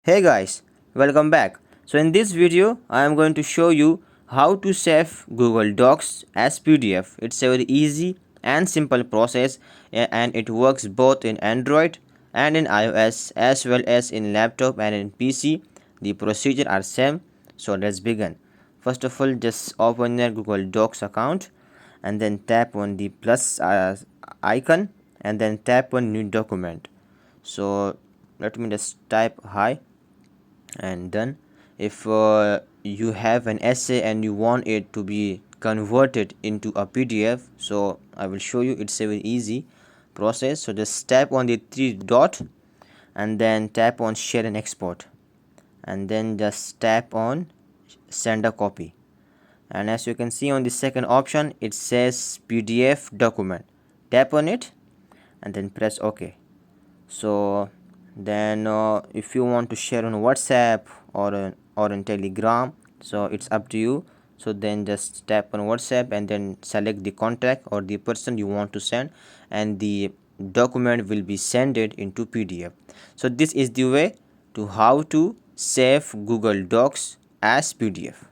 Hey guys, welcome back. So in this video, I am going to show you how to save Google Docs as PDF. It's a very easy and simple process and it works both in Android and in iOS as well as in laptop and in PC. The procedure are same. So let's begin. First of all, just open your Google Docs account and then tap on the plus icon and then tap on new document. So let me just type hi and done. If you have an essay and you want it to be converted into a PDF, so I will show you. It's a very easy process. So just tap on the three dot and then tap on share and export and then just tap on send a copy, and as you can see on the second option it says PDF document. Tap on it and then press OK. So then if you want to share on WhatsApp or in Telegram, so it's up to you. So then just tap on WhatsApp and then select the contact or the person you want to send, and the document will be sent it into PDF. So this is the way to how to save Google Docs as PDF.